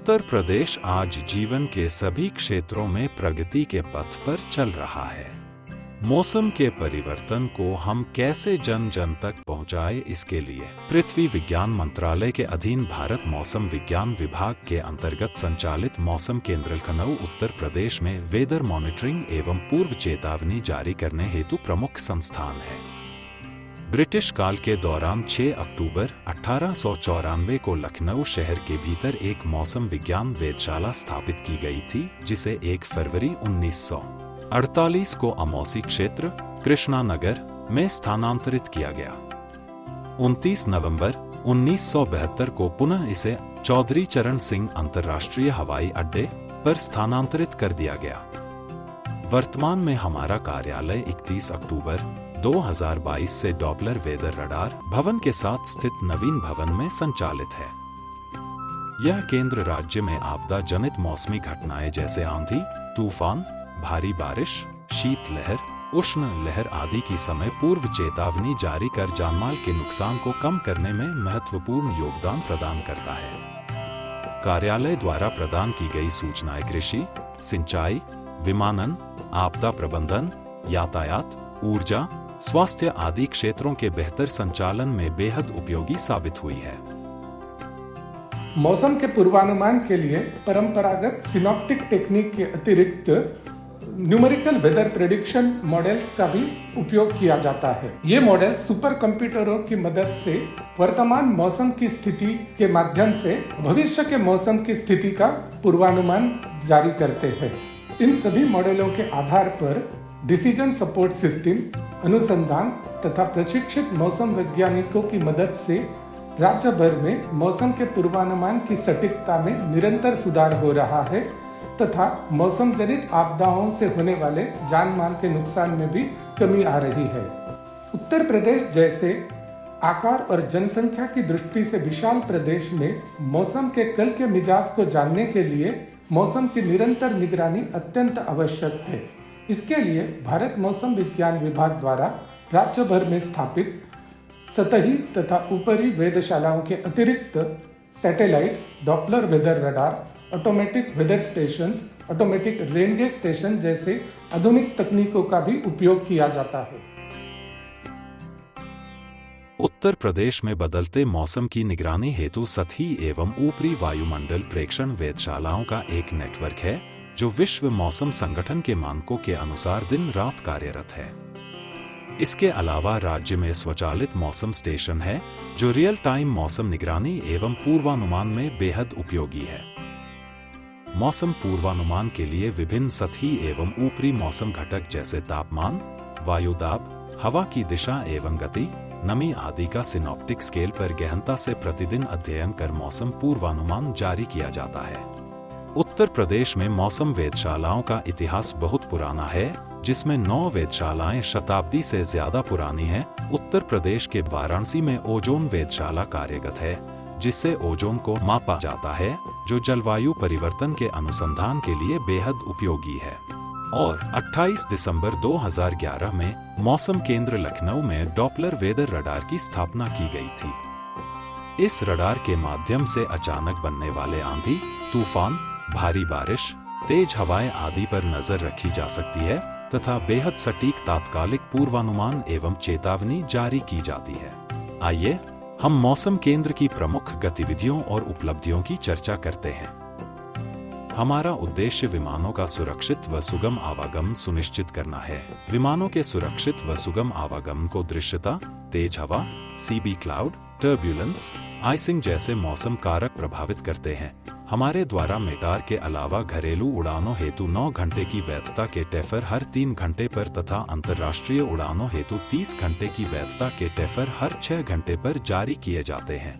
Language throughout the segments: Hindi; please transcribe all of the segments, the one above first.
उत्तर प्रदेश आज जीवन के सभी क्षेत्रों में प्रगति के पथ पर चल रहा है। मौसम के परिवर्तन को हम कैसे जन जन तक पहुंचाए, इसके लिए पृथ्वी विज्ञान मंत्रालय के अधीन भारत मौसम विज्ञान विभाग के अंतर्गत संचालित मौसम केंद्र लखनऊ उत्तर प्रदेश में वेदर मॉनिटरिंग एवं पूर्व चेतावनी जारी करने हेतु प्रमुख संस्थान है। ब्रिटिश काल के दौरान 6 अक्टूबर 1894 को लखनऊ शहर के भीतर एक मौसम विज्ञान वेधशाला स्थापित की गई थी, जिसे 1 फरवरी 1948 को अमौसी क्षेत्र कृष्णा नगर में स्थानांतरित किया गया। 29 नवंबर 1972 को पुनः इसे चौधरी चरण सिंह अंतर्राष्ट्रीय हवाई अड्डे पर स्थानांतरित कर दिया गया। वर्तमान में हमारा कार्यालय 31 अक्टूबर 2022 से डॉपलर वेदर रडार भवन के साथ स्थित नवीन भवन में संचालित है। यह केंद्र राज्य में आपदा जनित मौसमी घटनाएं जैसे आंधी, तूफान, भारी बारिश, शीत लहर, उष्ण लहर आदि की समय पूर्व चेतावनी जारी कर जानमाल के नुकसान को कम करने में महत्वपूर्ण योगदान प्रदान करता है। कार्यालय द्वारा प्रदान की गई सूचनाएं कृषि, सिंचाई, विमानन, आपदा प्रबंधन, यातायात, ऊर्जा, स्वास्थ्य आदि क्षेत्रों के बेहतर संचालन में बेहद उपयोगी साबित हुई है। मौसम के पूर्वानुमान के लिए परंपरागत सिनॉप्टिक टेक्निक के अतिरिक्त न्यूमेरिकल वेदर प्रेडिक्शन मॉडल्स का भी उपयोग किया जाता है। ये मॉडल सुपर कंप्यूटरों की मदद से वर्तमान मौसम की स्थिति के माध्यम से भविष्य के मौसम की स्थिति का पूर्वानुमान जारी करते हैं। इन सभी मॉडलों के आधार पर डिसीजन सपोर्ट सिस्टम, अनुसंधान तथा प्रशिक्षित मौसम वैज्ञानिकों की मदद से राज्य भर में मौसम के पूर्वानुमान की सटीकता में निरंतर सुधार हो रहा है तथा मौसम जनित आपदाओं से होने वाले जान माल के नुकसान में भी कमी आ रही है। उत्तर प्रदेश जैसे आकार और जनसंख्या की दृष्टि से विशाल प्रदेश में मौसम के कल के मिजाज को जानने के लिए मौसम की निरंतर निगरानी अत्यंत आवश्यक है। इसके लिए भारत मौसम विज्ञान विभाग द्वारा राज्य भर में स्थापित सतही तथा ऊपरी वेधशालाओं के अतिरिक्त satellite, Doppler weather radar, automatic weather stations, automatic rain gauge station जैसे आधुनिक तकनीकों का भी उपयोग किया जाता है। उत्तर प्रदेश में बदलते मौसम की निगरानी हेतु सतही एवं ऊपरी वायुमंडल प्रेक्षण वेधशालाओं का एक नेटवर्क है, जो विश्व मौसम संगठन के मानकों के अनुसार दिन रात कार्यरत है। इसके अलावा राज्य में स्वचालित मौसम स्टेशन है, जो रियल टाइम मौसम निगरानी एवं पूर्वानुमान में बेहद उपयोगी है। मौसम पूर्वानुमान के लिए विभिन्न सतही एवं ऊपरी मौसम घटक जैसे तापमान, वायुदाब, हवा की दिशा एवं गति, नमी आदि का सिनॉप्टिक स्केल पर गहनता से प्रतिदिन अध्ययन कर मौसम पूर्वानुमान जारी किया जाता है। उत्तर प्रदेश में मौसम वेधशालाओं का इतिहास बहुत पुराना है, जिसमें 9 वेधशालाएं शताब्दी से ज्यादा पुरानी हैं। उत्तर प्रदेश के वाराणसी में ओजोन वेधशाला कार्यरत है, जिससे ओजोन को मापा जाता है, जो जलवायु परिवर्तन के अनुसंधान के लिए बेहद उपयोगी है। और 28 दिसंबर 2011 में मौसम केंद्र लखनऊ में डॉपलर वेदर रडार की स्थापना की गई थी। इस रडार के माध्यम से अचानक बनने वाले आंधी, तूफान, भारी बारिश, तेज हवाएं आदि पर नजर रखी जा सकती है तथा बेहद सटीक तात्कालिक पूर्वानुमान एवं चेतावनी जारी की जाती है। आइए हम मौसम केंद्र की प्रमुख गतिविधियों और उपलब्धियों की चर्चा करते हैं। हमारा उद्देश्य विमानों का सुरक्षित व सुगम आवागमन सुनिश्चित करना है। विमानों के सुरक्षित व सुगम आवागमन को दृश्यता, तेज हवा, सीबी क्लाउड, टर्ब्यूलेंस, आइसिंग जैसे मौसम कारक प्रभावित करते हैं। हमारे द्वारा मेटार के अलावा घरेलू उड़ानों हेतु 9 घंटे की वैधता के टेफर हर 3 घंटे पर तथा अंतर्राष्ट्रीय उड़ानों हेतु 30 घंटे की वैधता के टेफर हर 6 घंटे पर जारी किए जाते हैं।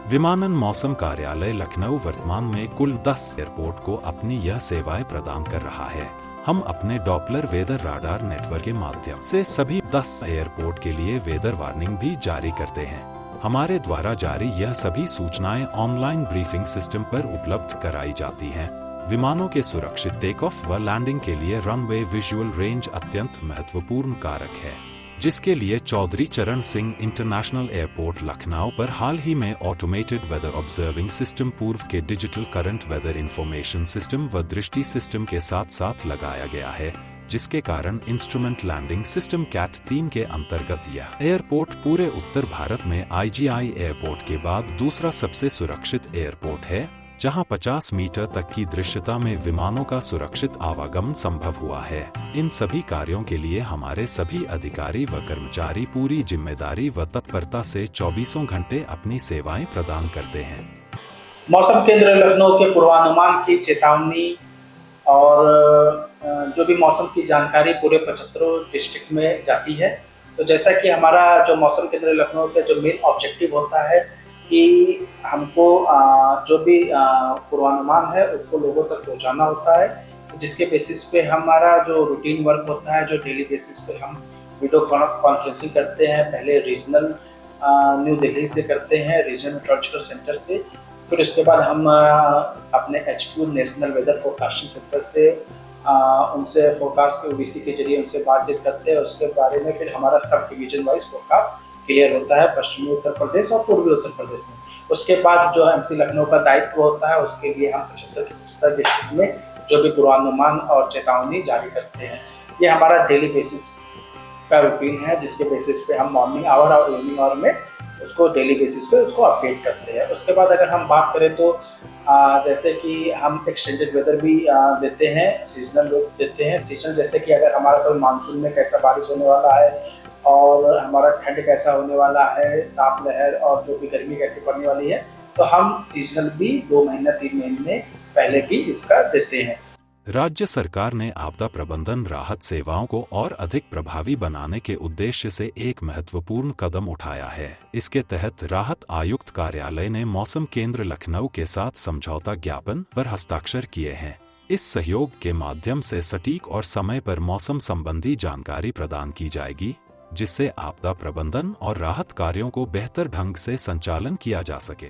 विमानन मौसम कार्यालय लखनऊ वर्तमान में कुल 10 एयरपोर्ट को अपनी यह सेवाएं प्रदान कर रहा है। हम अपने डॉपलर वेदर राडार नेटवर्क के माध्यम से सभी 10 एयरपोर्ट के लिए वेदर वार्निंग भी जारी करते हैं। हमारे द्वारा जारी यह सभी सूचनाएं ऑनलाइन ब्रीफिंग सिस्टम पर उपलब्ध कराई जाती हैं। विमानों के सुरक्षित टेक ऑफ व लैंडिंग के लिए रनवे विजुअल रेंज अत्यंत महत्वपूर्ण कारक है। जिसके लिए चौधरी चरण सिंह इंटरनेशनल एयरपोर्ट लखनऊ पर हाल ही में ऑटोमेटेड वेदर ऑब्जर्विंग सिस्टम पूर्व के digital current weather information system व दृष्टि सिस्टम के साथ साथ लगाया गया है, जिसके कारण इंस्ट्रूमेंट लैंडिंग सिस्टम कैट 3 के अंतर्गत यह एयरपोर्ट पूरे उत्तर भारत में IGI एयरपोर्ट के बाद दूसरा सबसे सुरक्षित एयरपोर्ट है, जहां 50 मीटर तक की दृश्यता में विमानों का सुरक्षित आवागमन संभव हुआ है। इन सभी कार्यों के लिए हमारे सभी अधिकारी व कर्मचारी पूरी जिम्मेदारी व तत्परता से 24 घंटे अपनी सेवाएं प्रदान करते हैं। मौसम केंद्र लखनऊ के पूर्वानुमान की चेतावनी और जो भी मौसम की जानकारी पूरे 75 डिस्ट्रिक्ट में जाती है। तो जैसा कि हमारा जो मौसम केंद्र लखनऊ का जो मेन ऑब्जेक्टिव होता है कि हमको जो भी पूर्वानुमान है उसको लोगों तक पहुंचाना होता है, जिसके बेसिस पे हमारा जो रूटीन वर्क होता है, जो डेली बेसिस पे हम वीडियो कॉन्फ्रेंसिंग करते हैं। पहले रीजनल न्यू दिल्ली से करते हैं, रीजनल मेट्रोलॉजिकल सेंटर से, फिर उसके बाद हम अपने HQ national weather forecasting centre से उनसे फोरकास्ट के OBC के जरिए उनसे बातचीत करते हैं। उसके बारे में फिर हमारा sub division wise forecast clear होता है पश्चिमी उत्तर प्रदेश और पूर्वी उत्तर प्रदेश में। उसके बाद जो MC लखनऊ का दायित्व होता है, उसके लिए हम 75 डिस्ट्रिक्ट में जो भी पूर्वानुमान और चेतावनी जारी करते हैं। ये हमारा डेली बेसिस का रूटीन है, जिसके बेसिस पे हम मॉर्निंग आवर और इवनिंग आवर में उसको डेली बेसिस पे उसको अपडेट करते हैं। उसके बाद अगर हम बात करें तो जैसे कि हम एक्सटेंडेड वेदर भी देते हैं, सीजनल देते हैं। सीजनल जैसे कि अगर हमारा कोई मानसून में कैसा बारिश होने वाला है और हमारा ठंड कैसा होने वाला है, ताप लहर और जो भी गर्मी कैसी पड़ने वाली है, तो हम सीजनल भी 2 महीने 3 महीने पहले भी इसका देते हैं। राज्य सरकार ने आपदा प्रबंधन राहत सेवाओं को और अधिक प्रभावी बनाने के उद्देश्य से एक महत्वपूर्ण कदम उठाया है। इसके तहत राहत आयुक्त कार्यालय ने मौसम केंद्र लखनऊ के साथ समझौता ज्ञापन पर हस्ताक्षर किए हैं। इस सहयोग के माध्यम से सटीक और समय पर मौसम संबंधी जानकारी प्रदान की जाएगी, जिससे आपदा प्रबंधन और राहत कार्यों को बेहतर ढंग से संचालन किया जा सके।